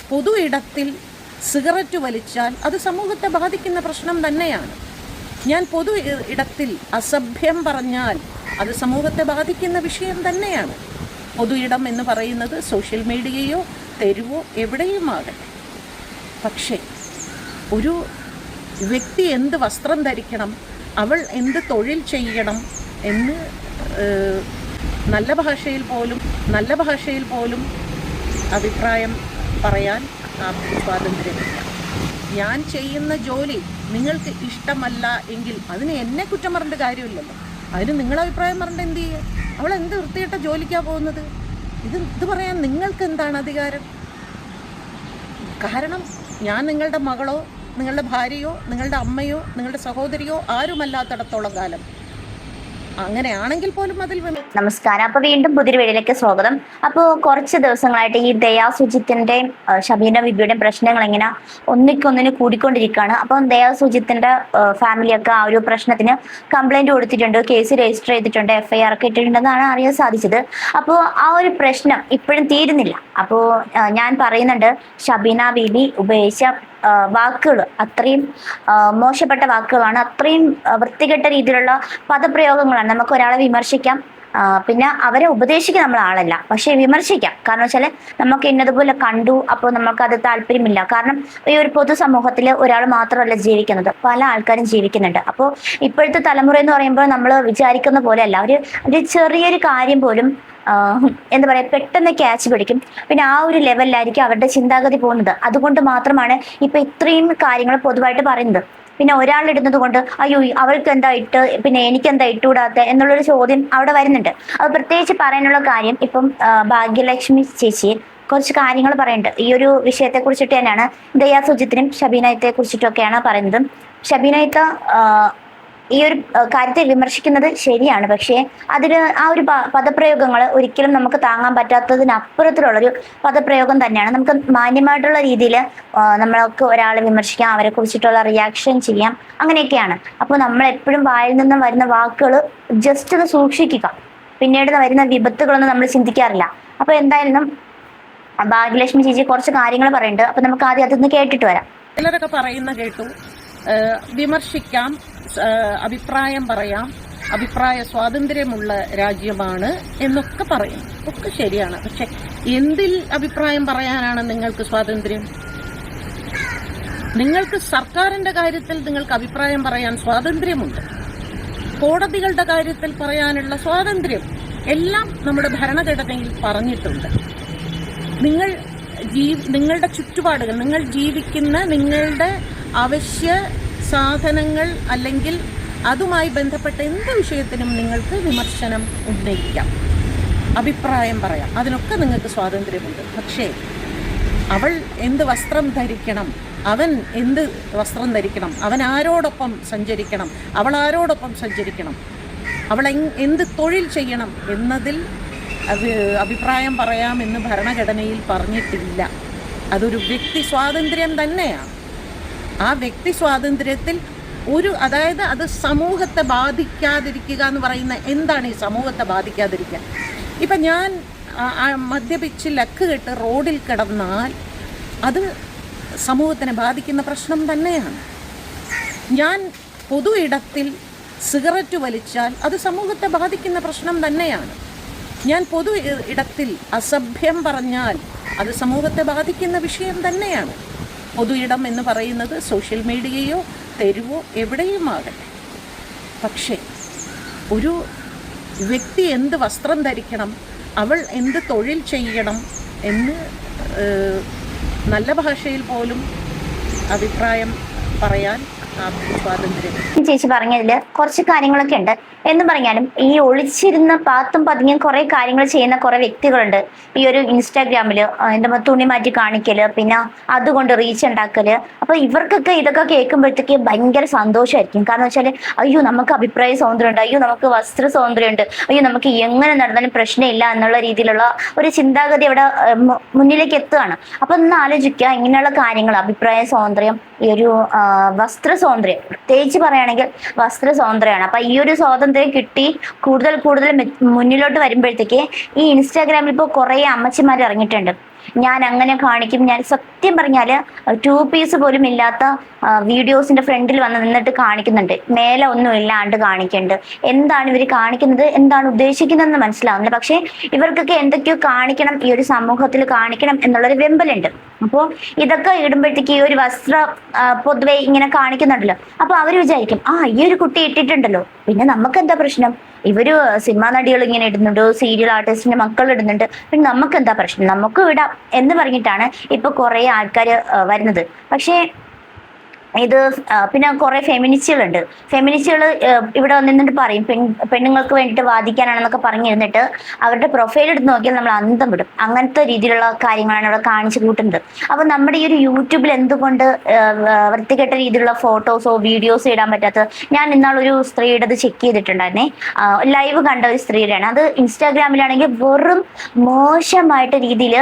പൊതു ഇടത്തിൽ സിഗരറ്റ് വലിച്ചാൽ അത് സമൂഹത്തെ ബാധിക്കുന്ന പ്രശ്നം തന്നെയാണ്. ഞാൻ പൊതു ഇടത്തിൽ അസഭ്യം പറഞ്ഞാൽ അത് സമൂഹത്തെ ബാധിക്കുന്ന വിഷയം തന്നെയാണ്. പൊതു ഇടം എന്ന് പറയുന്നത് സോഷ്യൽ മീഡിയയോ തെരുവോ എവിടെയുമാകട്ടെ. പക്ഷേ ഒരു വ്യക്തി എന്ത് വസ്ത്രം ധരിക്കണം, അവൾ എന്ത് തൊഴിൽ ചെയ്യണം എന്ന് നല്ല ഭാഷയിൽ പോലും അഭിപ്രായം പറയാൻ ആർക്കും സ്വാതന്ത്ര്യമില്ല. ഞാൻ ചെയ്യുന്ന ജോലി നിങ്ങൾക്ക് ഇഷ്ടമല്ല എങ്കിൽ അതിന് എന്നെ കുറ്റം പറഞ്ഞിട്ട് കാര്യമില്ലല്ലോ. അതിന് നിങ്ങൾ അഭിപ്രായം പറഞ്ഞിട്ട് എന്ത് ചെയ്യുക? അവൾ എന്ത് വൃത്തികെട്ട ജോലിക്കാണ് പോകുന്നത്? ഇത് പറയാൻ നിങ്ങൾക്ക് എന്താണ് അധികാരം? കാരണം ഞാൻ നിങ്ങളുടെ മകളോ നിങ്ങളുടെ ഭാര്യയോ നിങ്ങളുടെ അമ്മയോ നിങ്ങളുടെ സഹോദരിയോ ആരുമല്ലാത്തിടത്തോളം കാലം അങ്ങനെയാണെങ്കിൽ പോലും അതിൽ നമസ്കാരം. അപ്പൊ വീണ്ടും പുതിയൊരു വീഡിയോയിലേക്ക് സ്വാഗതം. അപ്പോൾ കുറച്ച് ദിവസങ്ങളായിട്ട് ഈ ദയാ സുജിത്തിന്റെയും ഷബീന ബിബിയുടെയും പ്രശ്നങ്ങൾ ഇങ്ങനെ ഒന്നിക്കൊന്നിന് കൂടിക്കൊണ്ടിരിക്കുകയാണ്. അപ്പം ദയാ സുജിത്തിന്റെ ഫാമിലിയൊക്കെ ആ ഒരു പ്രശ്നത്തിന് കംപ്ലൈന്റ് കൊടുത്തിട്ടുണ്ട്, കേസ് രജിസ്റ്റർ ചെയ്തിട്ടുണ്ട്, FIR ഒക്കെ ഇട്ടിട്ടുണ്ടെന്നാണ് അറിയാൻ സാധിച്ചത്. അപ്പോൾ ആ ഒരു പ്രശ്നം ഇപ്പോഴും തീരുന്നില്ല. അപ്പോൾ ഞാൻ പറയുന്നുണ്ട്, ഷബീന ബീബി ഉപയോഗിച്ച വാക്കുകൾ അത്രയും മോശപ്പെട്ട വാക്കുകളാണ്, അത്രയും വൃത്തികെട്ട രീതിയിലുള്ള പദപ്രയോഗങ്ങളാണ്. നമുക്ക് ഒരാളെ വിമർശിക്കാം, പിന്നെ അവരെ ഉപദേശിക്കാൻ നമ്മൾ ആളല്ല, പക്ഷെ വിമർശിക്കാം. കാരണം വെച്ചാൽ നമുക്ക് ഇന്നതുപോലെ കണ്ടു, അപ്പോൾ നമുക്കത് താല്പര്യമില്ല. കാരണം ഈ ഒരു പൊതുസമൂഹത്തിൽ ഒരാൾ മാത്രമല്ല ജീവിക്കുന്നത്, പല ആൾക്കാരും ജീവിക്കുന്നുണ്ട്. അപ്പോൾ ഇപ്പോഴത്തെ തലമുറ എന്ന് പറയുമ്പോൾ നമ്മൾ വിചാരിക്കുന്ന പോലെയല്ല. ഒരു ചെറിയൊരു കാര്യം പോലും എന്താ പറയുക, പെട്ടെന്ന് ക്യാച്ച് പിടിക്കും. പിന്നെ ആ ഒരു ലെവലിലായിരിക്കും അവരുടെ ചിന്താഗതി പോകുന്നത്. അതുകൊണ്ട് മാത്രമാണ് ഇപ്പൊ ഇത്രയും കാര്യങ്ങൾ പൊതുവായിട്ട് പറയുന്നത്. പിന്നെ ഒരാളിടുന്നത് കൊണ്ട് അയ്യോ അവൾക്ക് എന്താ ഇട്ട്, പിന്നെ എനിക്കെന്താ ഇട്ടുകൂടാത്ത എന്നുള്ളൊരു ചോദ്യം അവിടെ വരുന്നുണ്ട്. അത് പ്രത്യേകിച്ച് പറയാനുള്ള കാര്യം, ഇപ്പം ഭാഗ്യലക്ഷ്മി ചേച്ചി കുറച്ച് കാര്യങ്ങൾ പറയുന്നുണ്ട് ഈ ഒരു വിഷയത്തെ കുറിച്ചിട്ട് തന്നെയാണ്. ദയാ സുജിത്തിനും ഷബീനത്തെ കുറിച്ചിട്ടൊക്കെയാണ് പറയുന്നത്. ഷബീനത്തെ ഈ ഒരു കാര്യത്തെ വിമർശിക്കുന്നത് ശരിയാണ്, പക്ഷേ അതിന് ആ ഒരു പദപ്രയോഗങ്ങൾ ഒരിക്കലും നമുക്ക് താങ്ങാൻ പറ്റാത്തതിനപ്പുറത്തിലുള്ളൊരു പദപ്രയോഗം തന്നെയാണ്. നമുക്ക് മാന്യമായിട്ടുള്ള രീതിയിൽ നമ്മൾക്ക് ഒരാളെ വിമർശിക്കാം, അവരെ കുറിച്ചിട്ടുള്ള റിയാക്ഷൻ ചെയ്യാം, അങ്ങനെയൊക്കെയാണ്. അപ്പോൾ നമ്മൾ എപ്പോഴും വായിൽ നിന്നും വരുന്ന വാക്കുകൾ ജസ്റ്റ് ഒന്ന് സൂക്ഷിക്കുക, പിന്നീട് വരുന്ന വിപത്തുകളൊന്നും നമ്മൾ ചിന്തിക്കാറില്ല. അപ്പോൾ എന്തായാലും ഭാഗ്യലക്ഷ്മി ചേച്ചി കുറച്ച് കാര്യങ്ങൾ പറയുന്നുണ്ട്. അപ്പൊ നമുക്ക് ആദ്യം അതൊന്ന് കേട്ടിട്ട് വരാം. ചിലരൊക്കെ പറയുന്ന കേട്ടു, വിമർശിക്കാം, അഭിപ്രായം പറയാം, അഭിപ്രായ സ്വാതന്ത്ര്യമുള്ള രാജ്യമാണ് എന്നൊക്കെ പറയും. ഒക്കെ ശരിയാണ്. പക്ഷെ എന്തിൽ അഭിപ്രായം പറയാനാണ് നിങ്ങൾക്ക് സ്വാതന്ത്ര്യം? നിങ്ങൾക്ക് സർക്കാരിന്റെ കാര്യത്തിൽ നിങ്ങൾക്ക് അഭിപ്രായം പറയാൻ സ്വാതന്ത്ര്യമുണ്ട്. കോടതികളുടെ കാര്യത്തിൽ പറയാനുള്ള സ്വാതന്ത്ര്യം എല്ലാം നമ്മുടെ ഭരണഘടനയിൽ പറഞ്ഞിട്ടുണ്ട്. നിങ്ങളുടെ ചുറ്റുപാടുകൾ, നിങ്ങൾ ജീവിക്കുന്ന നിങ്ങളുടെ അവശ്യ സാധനങ്ങൾ അല്ലെങ്കിൽ അതുമായി ബന്ധപ്പെട്ട എന്ത് വിഷയത്തിനും നിങ്ങൾക്ക് വിമർശനം ഉന്നയിക്കാം, അഭിപ്രായം പറയാം, അതിനൊക്കെ നിങ്ങൾക്ക് സ്വാതന്ത്ര്യമുണ്ട്. പക്ഷേ അവൾ എന്ത് വസ്ത്രം ധരിക്കണം, അവൻ എന്ത് വസ്ത്രം ധരിക്കണം, അവൻ ആരോടൊപ്പം സഞ്ചരിക്കണം, അവൾ ആരോടൊപ്പം സഞ്ചരിക്കണം, അവൾ എന്ത് തൊഴിൽ ചെയ്യണം എന്നതിൽ അഭിപ്രായം പറയാമെന്ന് ഭരണഘടനയിൽ പറഞ്ഞിട്ടില്ല. അതൊരു വ്യക്തി സ്വാതന്ത്ര്യം തന്നെയാണ്. ആ വ്യക്തി സ്വാതന്ത്ര്യത്തിൽ അതായത് അത് സമൂഹത്തെ ബാധിക്കാതിരിക്കുക എന്ന് പറയുന്ന എന്താണ് ഈ സമൂഹത്തെ ബാധിക്കാതിരിക്കുക? ഇപ്പം ഞാൻ മദ്യപിച്ച് ലക്ക് കെട്ട് റോഡിൽ കിടന്നാൽ അത് സമൂഹത്തിനെ ബാധിക്കുന്ന പ്രശ്നം തന്നെയാണ്. ഞാൻ പൊതു ഇടത്തിൽ സിഗരറ്റ് വലിച്ചാൽ അത് സമൂഹത്തെ ബാധിക്കുന്ന പ്രശ്നം തന്നെയാണ്. ഞാൻ പൊതു ഇടത്തിൽ അസഭ്യം പറഞ്ഞാൽ അത് സമൂഹത്തെ ബാധിക്കുന്ന വിഷയം തന്നെയാണ്. പൊതു ഇടം എന്ന് പറയുന്നത് സോഷ്യൽ മീഡിയയോ തെരുവോ എവിടെയുമാകട്ടെ. പക്ഷേ ഒരു വ്യക്തി എന്ത് വസ്ത്രം ധരിക്കണം, അവൾ എന്ത് തൊഴിൽ ചെയ്യണം എന്ന് നല്ല ഭാഷയിൽ പോലും അഭിപ്രായം പറയാൻ സ്വാതന്ത്ര്യം. ചേച്ചി പറഞ്ഞതില് കുറച്ച് കാര്യങ്ങളൊക്കെ ഉണ്ട്. എന്ന് പറഞ്ഞാലും ഈ ഒളിച്ചിരുന്ന പാത്തും പതുങ്ങിയും കുറെ കാര്യങ്ങൾ ചെയ്യുന്ന കുറെ വ്യക്തികളുണ്ട്. ഈ ഒരു ഇൻസ്റ്റാഗ്രാമില് എന്താ തുണി മാറ്റി കാണിക്കല്, പിന്നെ അതുകൊണ്ട് റീച്ച് ഉണ്ടാക്കല്. അപ്പൊ ഇവർക്കൊക്കെ ഇതൊക്കെ കേൾക്കുമ്പോഴത്തേക്ക് ഭയങ്കര സന്തോഷമായിരിക്കും. കാരണം വെച്ചാല് അയ്യോ നമുക്ക് അഭിപ്രായ സ്വാതന്ത്ര്യം ഉണ്ട്, അയ്യോ നമുക്ക് വസ്ത്ര സ്വാതന്ത്ര്യം ഉണ്ട്, അയ്യോ നമുക്ക് എങ്ങനെ നടന്നാലും പ്രശ്നമില്ല എന്നുള്ള രീതിയിലുള്ള ഒരു ചിന്താഗതി അവിടെ മുന്നിലേക്ക് എത്തുകയാണ്. അപ്പൊ ഒന്ന് ആലോചിക്കുക, ഇങ്ങനെയുള്ള കാര്യങ്ങൾ അഭിപ്രായ സ്വാതന്ത്ര്യം, ഈ ഒരു വസ്ത്ര സ്വാതന്ത്ര്യം പ്രത്യേകിച്ച് പറയുകയാണെങ്കിൽ വസ്ത്ര സ്വാതന്ത്ര്യമാണ്. അപ്പൊ ഈ ഒരു സ്വാതന്ത്ര്യം കിട്ടി കൂടുതൽ മുന്നിലോട്ട് വരുമ്പോഴത്തേക്ക് ഈ ഇൻസ്റ്റാഗ്രാമിൽ ഇപ്പോൾ കുറെ അമ്മച്ചിമാർ ഇറങ്ങിയിട്ടുണ്ട്. ഞാൻ അങ്ങനെ കാണിക്കും, ഞാൻ സത്യം പറഞ്ഞാല് 2 പീസ് പോലും ഇല്ലാത്ത വീഡിയോസിന്റെ ഫ്രണ്ടിൽ വന്ന് നിന്നിട്ട് കാണിക്കുന്നുണ്ട്. മേലെ ഒന്നും ഇല്ലാണ്ട് കാണിക്കുന്നുണ്ട്. എന്താണ് ഇവർ കാണിക്കുന്നത്, എന്താണ് ഉദ്ദേശിക്കുന്നതെന്ന് മനസ്സിലാവുന്നില്ല. പക്ഷെ ഇവർക്കൊക്കെ എന്തൊക്കെയോ കാണിക്കണം, ഈ ഒരു സമൂഹത്തിൽ കാണിക്കണം എന്നുള്ളൊരു വെമ്പലുണ്ട്. അപ്പോൾ ഇതൊക്കെ ഇടുമ്പോഴത്തേക്ക് ഈ ഒരു വസ്ത്രം പൊതുവെ ഇങ്ങനെ കാണിക്കുന്നുണ്ടല്ലോ, അപ്പൊ അവര് വിചാരിക്കും ഈ ഒരു കുട്ടി ഇട്ടിട്ടുണ്ടല്ലോ, പിന്നെ നമുക്ക് എന്താ പ്രശ്നം, ഇവര് സിനിമാ നടികൾ ഇങ്ങനെ ഇടുന്നുണ്ട്, സീരിയൽ ആർട്ടിസ്റ്റിന്റെ മക്കൾ ഇടുന്നുണ്ട്, പിന്നെ നമുക്ക് എന്താ പ്രശ്നം, നമുക്ക് ഇടാം എന്ന് പറഞ്ഞിട്ടാണ് ഇപ്പൊ കുറെ ആൾക്കാർ വരുന്നത്. പക്ഷേ ഇത് പിന്നെ കുറെ ഫെമിനിസ്റ്റുകളുണ്ട്. ഫെമിനിസ്റ്റുകൾ ഇവിടെ നിന്നിട്ട് പറയും പെണ്ണുങ്ങൾക്ക് വേണ്ടിയിട്ട് വാദിക്കാനാണെന്നൊക്കെ പറഞ്ഞിരുന്നിട്ട് അവരുടെ പ്രൊഫൈൽ എടുത്ത് നോക്കിയാൽ നമ്മൾ അന്തം വിടും. അങ്ങനത്തെ രീതിയിലുള്ള കാര്യങ്ങളാണ് ഇവിടെ കാണിച്ചു കൂട്ടുന്നത്. അപ്പൊ നമ്മുടെ ഈ ഒരു യൂട്യൂബിൽ എന്തുകൊണ്ട് വൃത്തികെട്ട രീതിയിലുള്ള ഫോട്ടോസോ വീഡിയോസോ ഇടാൻ പറ്റാത്തത്? ഞാൻ ഇന്നാളൊരു സ്ത്രീയുടെ ചെക്ക് ചെയ്തിട്ടുണ്ടായിരുന്നേ, ലൈവ് കണ്ട ഒരു സ്ത്രീയുടെയാണ്. അത് ഇൻസ്റ്റാഗ്രാമിലാണെങ്കിൽ വെറും മോശമായിട്ട് രീതിയിൽ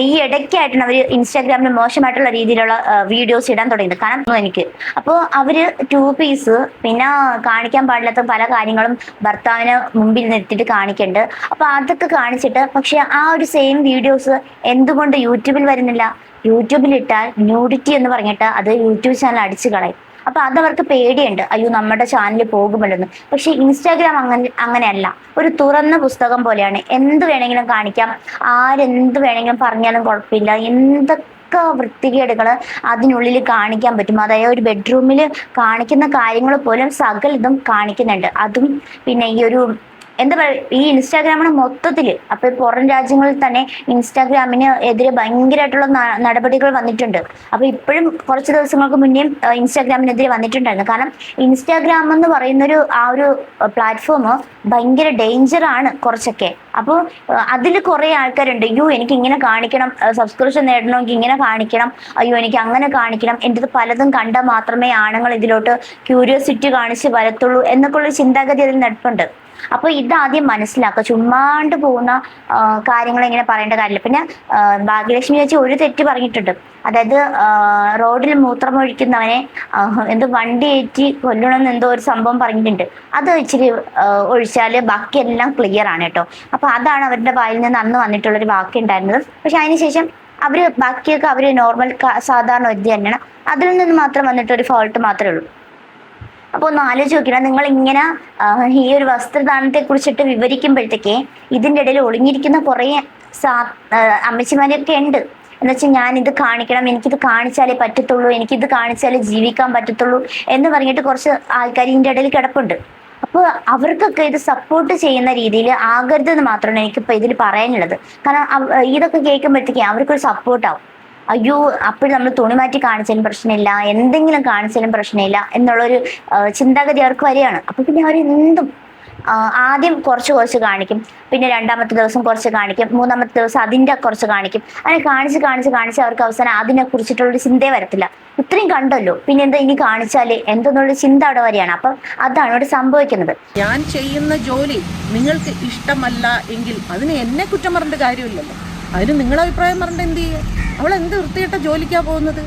ഈ ഇടയ്ക്കായിട്ടാണ് അവർ ഇൻസ്റ്റാഗ്രാമിൽ മോശമായിട്ടുള്ള രീതിയിലുള്ള വീഡിയോസ് ഇടാൻ തുടങ്ങിയത്. കാരണം എനിക്ക് അപ്പോൾ അവര് 2 പീസ് പിന്നെ കാണിക്കാൻ പാടില്ലാത്ത പല കാര്യങ്ങളും ഭർത്താവിന് മുമ്പിൽ നിർത്തിയിട്ട് കാണിക്കുന്നുണ്ട്. അപ്പൊ അതൊക്കെ കാണിച്ചിട്ട് പക്ഷെ ആ ഒരു സെയിം വീഡിയോസ് എന്തുകൊണ്ട് യൂട്യൂബിൽ വരുന്നില്ല? യൂട്യൂബിൽ ഇട്ടാൽ ന്യൂഡിറ്റി എന്ന് പറഞ്ഞിട്ട് അത് യൂട്യൂബ് ചാനൽ അടിച്ചു കളയും. അപ്പൊ അതവർക്ക് പേടിയുണ്ട്, അയ്യോ നമ്മുടെ ചാനൽ പോകുമല്ലോ. പക്ഷെ ഇൻസ്റ്റാഗ്രാം അങ്ങനെയല്ല, ഒരു തുറന്ന പുസ്തകം പോലെയാണ്. എന്ത് വേണമെങ്കിലും കാണിക്കാം, ആരെന്ത് വേണമെങ്കിലും പറഞ്ഞാലും കുഴപ്പമില്ല. എന്തൊക്കെ വൃത്തികേടുകൾ അതിനുള്ളിൽ കാണിക്കാൻ പറ്റും. അതായത് ഒരു ബെഡ്റൂമിൽ കാണിക്കുന്ന കാര്യങ്ങൾ പോലും സകലതും കാണിക്കുന്നുണ്ട്. അതും പിന്നെ ഈ ഒരു എന്താ പറയുക, ഈ ഇൻസ്റ്റാഗ്രാമിന് മൊത്തത്തില് അപ്പൊ പുറം രാജ്യങ്ങളിൽ തന്നെ ഇൻസ്റ്റാഗ്രാമിന് എതിരെ ഭയങ്കരമായിട്ടുള്ള നടപടികൾ വന്നിട്ടുണ്ട്. അപ്പൊ ഇപ്പോഴും കുറച്ച് ദിവസങ്ങൾക്ക് മുന്നേ ഇൻസ്റ്റാഗ്രാമിനെതിരെ വന്നിട്ടുണ്ടായിരുന്നു. കാരണം ഇൻസ്റ്റാഗ്രാം എന്ന് പറയുന്നൊരു ഒരു പ്ലാറ്റ്ഫോം ഭയങ്കര ഡേഞ്ചർ ആണ് കുറച്ചൊക്കെ. അപ്പോൾ അതിൽ കുറെ ആൾക്കാരുണ്ട്, അയ്യോ എനിക്ക് ഇങ്ങനെ കാണിക്കണം, സബ്സ്ക്രിപ്ഷൻ നേടണമെങ്കിൽ ഇങ്ങനെ കാണിക്കണം, അയ്യോ എനിക്ക് അങ്ങനെ കാണിക്കണം, എൻ്റെ പലതും കണ്ടാൽ മാത്രമേ ആണുങ്ങൾ ഇതിലോട്ട് ക്യൂരിയോസിറ്റി കാണിച്ച് വരത്തുള്ളൂ എന്നൊക്കെ ഉള്ള ചിന്താഗതി അതിൽ നടപ്പുണ്ട്. അപ്പൊ ഇതാദ്യം മനസ്സിലാക്കുക, ചുമ്മാണ്ട് പോകുന്ന കാര്യങ്ങൾ ഇങ്ങനെ പറയേണ്ട കാര്യമില്ല. പിന്നെ ഭാഗ്യലക്ഷ്മി ചേച്ചി ഒരു തെറ്റ് പറഞ്ഞിട്ടുണ്ട്. അതായത് റോഡിൽ മൂത്രമൊഴിക്കുന്നവനെ എന്തോ വണ്ടി ഏറ്റി കൊല്ലണമെന്ന് എന്തോ ഒരു സംഭവം പറഞ്ഞിട്ടുണ്ട്. അത് ഇച്ചിരി ഒഴിച്ചാല് ബാക്കിയെല്ലാം ക്ലിയർ ആണ് കേട്ടോ. അപ്പൊ അതാണ് അവരുടെ വായിൽ നിന്ന് അന്ന് വന്നിട്ടുള്ളൊരു വാക്ക് ഉണ്ടായിരുന്നത്. പക്ഷെ അതിനുശേഷം അവര് ബാക്കിയൊക്കെ അവര് നോർമൽ സാധാരണ വ്യക്തി തന്നെയാണ്. അതിൽ നിന്ന് മാത്രം വന്നിട്ടൊരു ഫോൾട്ട് മാത്രമേ ഉള്ളൂ. അപ്പൊ ഒന്ന് ആലോചിച്ച് നോക്കിയാൽ നിങ്ങൾ ഇങ്ങനെ ഈ ഒരു വസ്ത്രദാനത്തെ കുറിച്ചിട്ട് വിവരിക്കുമ്പോഴത്തേക്ക് ഇതിൻ്റെ ഇടയിൽ ഒളിഞ്ഞിരിക്കുന്ന കുറെ അമ്മച്ചിമാരൊക്കെ ഉണ്ട്. എന്ന് വെച്ചാൽ ഞാൻ ഇത് കാണിക്കണം, എനിക്കിത് കാണിച്ചാലേ പറ്റത്തുള്ളൂ, എനിക്കിത് കാണിച്ചാലേ ജീവിക്കാൻ പറ്റത്തുള്ളൂ എന്ന് പറഞ്ഞിട്ട് കുറച്ച് ആൾക്കാർ ഇതിൻ്റെ ഇടയിൽ കിടപ്പുണ്ട്. അപ്പോൾ അവർക്കൊക്കെ ഇത് സപ്പോർട്ട് ചെയ്യുന്ന രീതിയിൽ ആകരുതെന്ന് മാത്രമാണ് എനിക്കിപ്പോൾ ഇതിൽ പറയാനുള്ളത്. കാരണം ഇതൊക്കെ കേൾക്കുമ്പോഴത്തേക്ക് അവർക്കൊരു സപ്പോർട്ടാവും. അയ്യോ അപ്പോഴും നമ്മൾ തുണി മാറ്റി കാണിച്ചാലും പ്രശ്നമില്ല, എന്തെങ്കിലും കാണിച്ചാലും പ്രശ്നമില്ല എന്നുള്ളൊരു ചിന്താഗതി അവർക്ക് വരികയാണ്. അപ്പൊ പിന്നെ അവർ എന്തും ആദ്യം കുറച്ച് കാണിക്കും, പിന്നെ 2ാമത്തെ ദിവസം കുറച്ച് കാണിക്കും, 3ാമത്തെ ദിവസം അതിൻ്റെ കുറച്ച് കാണിക്കും. അങ്ങനെ കാണിച്ച് അവർക്ക് അവസാനം അതിനെ കുറിച്ചിട്ടുള്ളൊരു ചിന്തയെ വരത്തില്ല. ഇത്രയും കണ്ടല്ലോ, പിന്നെ എന്താ ഇനി കാണിച്ചാല് എന്തെന്നുള്ളൊരു ചിന്ത അവിടെ വരികയാണ്. അപ്പൊ അതാണ് ഇവിടെ സംഭവിക്കുന്നത്. ഞാൻ ചെയ്യുന്ന ജോലി നിങ്ങൾക്ക് ഇഷ്ടമല്ല എങ്കിൽ അതിന് എന്നെ കുറ്റം പറഞ്ഞിട്ട് കാര്യമില്ലല്ലോ. അതിന് നിങ്ങളുടെ അഭിപ്രായം പറഞ്ഞിട്ട് എന്ത് ചെയ്യുക? അവൾ എന്ത് വൃത്തികെട്ട ജോലിക്കാണ് പോകുന്നത്?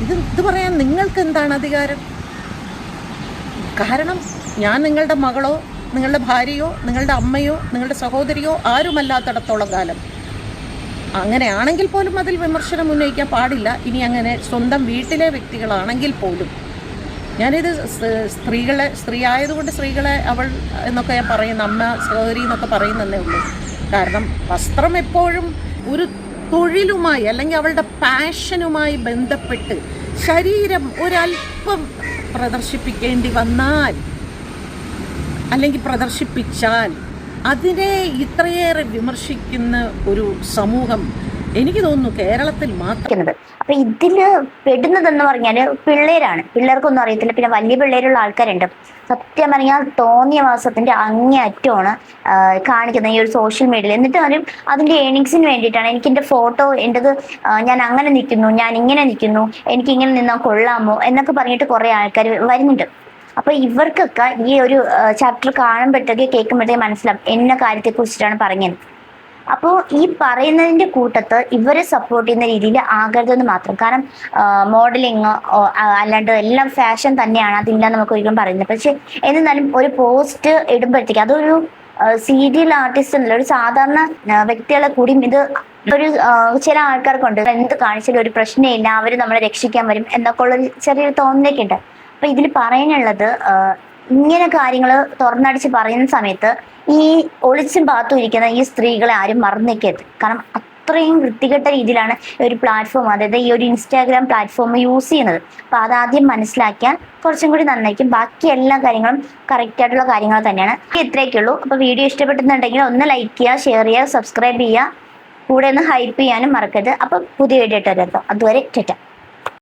ഇത് പറയാൻ നിങ്ങൾക്ക് എന്താണ് അധികാരം? കാരണം ഞാൻ നിങ്ങളുടെ മകളോ നിങ്ങളുടെ ഭാര്യയോ നിങ്ങളുടെ അമ്മയോ നിങ്ങളുടെ സഹോദരിയോ ആരുമല്ലാത്തിടത്തോളം കാലം അങ്ങനെയാണെങ്കിൽ പോലും അതിൽ വിമർശനം ഉന്നയിക്കാൻ പാടില്ല. ഇനി അങ്ങനെ സ്വന്തം വീട്ടിലെ വ്യക്തികളാണെങ്കിൽ പോലും ഞാനിത് സ്ത്രീ ആയതുകൊണ്ട് സ്ത്രീകളെ അവൾ എന്നൊക്കെ ഞാൻ പറയുന്ന അമ്മ സഹോദരി എന്നൊക്കെ പറയുന്നതേ ഉള്ളൂ. കാരണം വസ്ത്രം എപ്പോഴും ഒരു തൊഴിലുമായി അല്ലെങ്കിൽ അവളുടെ പാഷനുമായി ബന്ധപ്പെട്ട് ശരീരം ഒരല്പം പ്രദർശിപ്പിക്കേണ്ടി വന്നാൽ അല്ലെങ്കിൽ പ്രദർശിപ്പിച്ചാൽ അതിനെ ഇത്രയേറെ വിമർശിക്കുന്ന ഒരു സമൂഹം എനിക്ക് തോന്നുന്നു കേരളത്തിൽ മാത്രം. അപ്പൊ ഇതില് പെടുന്നതെന്ന് പറഞ്ഞാല് പിള്ളേരാണ്. പിള്ളേർക്കൊന്നും അറിയത്തില്ല. പിന്നെ വലിയ പിള്ളേരുള്ള ആൾക്കാരുണ്ട്. സത്യം പറഞ്ഞാൽ തോന്നിയ മാസത്തിന്റെ അങ്ങേയറ്റമാണ് കാണിക്കുന്നത് ഈ ഒരു സോഷ്യൽ മീഡിയയിൽ. എന്നിട്ട് അവരും അതിന്റെ ഏണിങ്സിന് വേണ്ടിയിട്ടാണ്. എനിക്ക് എന്റെ ഫോട്ടോ എന്റേത് ഞാൻ അങ്ങനെ നിൽക്കുന്നു, ഞാൻ ഇങ്ങനെ നിൽക്കുന്നു, എനിക്ക് ഇങ്ങനെ നിന്നാൽ കൊള്ളാമോ എന്നൊക്കെ പറഞ്ഞിട്ട് കുറെ ആൾക്കാർ വരുന്നുണ്ട്. അപ്പൊ ഇവർക്കൊക്കെ ഈ ഒരു ചാപ്റ്റർ കാണുമ്പോഴത്തേക്ക് കേൾക്കുമ്പോഴത്തേക്ക് മനസ്സിലാവും എന്ന കാര്യത്തെ കുറിച്ചിട്ടാണ് പറഞ്ഞത്. അപ്പോൾ ഈ പറയുന്നതിന്റെ കൂട്ടത്ത് ഇവരെ സപ്പോർട്ട് ചെയ്യുന്ന രീതിയിൽ ആകരുതെന്ന് മാത്രം. കാരണം മോഡലിങ് അല്ലാണ്ട് എല്ലാം ഫാഷൻ തന്നെയാണ്, അതില്ല നമുക്ക് ഒരിക്കലും പറയുന്നത്. പക്ഷെ എന്നാലും ഒരു പോസ്റ്റ് ഇടുമ്പോഴത്തേക്ക് അതൊരു സീരിയൽ ആർട്ടിസ്റ്റ് എന്നല്ല, ഒരു സാധാരണ വ്യക്തികളെ കൂടിയും ഇത് ഒരു ചില ആൾക്കാർക്കുണ്ട് എന്ത് കാണിച്ചാലും ഒരു പ്രശ്നമില്ല, അവർ നമ്മളെ രക്ഷിക്കാൻ വരും എന്നൊക്കെ ഉള്ള ചെറിയൊരു തോന്നലൊക്കെ ഉണ്ട്. അപ്പൊ ഇതിൽ പറയാനുള്ളത് ഇങ്ങനെ കാര്യങ്ങൾ തുറന്നടിച്ച് പറയുന്ന സമയത്ത് ഈ ഒളിച്ചും പാത്തും ഇരിക്കുന്ന ഈ സ്ത്രീകളെ ആരും മറന്നേക്കരുത്. കാരണം അത്രയും വൃത്തികെട്ട രീതിയിലാണ് ഒരു പ്ലാറ്റ്ഫോം, അതായത് ഈ ഒരു ഇൻസ്റ്റാഗ്രാം പ്ലാറ്റ്ഫോം യൂസ് ചെയ്യുന്നത്. അപ്പൊ അതാദ്യം മനസ്സിലാക്കിയാൽ കുറച്ചും കൂടി നന്നായിരിക്കും. ബാക്കി എല്ലാ കാര്യങ്ങളും കറക്റ്റ് ആയിട്ടുള്ള കാര്യങ്ങൾ തന്നെയാണ്. ഇത്രയൊക്കെയുള്ളൂ. അപ്പൊ വീഡിയോ ഇഷ്ടപ്പെടുന്നുണ്ടെങ്കിൽ ഒന്ന് ലൈക്ക് ചെയ്യുക, ഷെയർ ചെയ്യുക, സബ്സ്ക്രൈബ് ചെയ്യുക, കൂടെ ഒന്ന് ഹൈപ്പ് ചെയ്യാനും മറക്കരുത്. അപ്പൊ പുതിയ വീഡിയോ ഇട്ട് വരാം. അതുവരെ ടാറ്റ.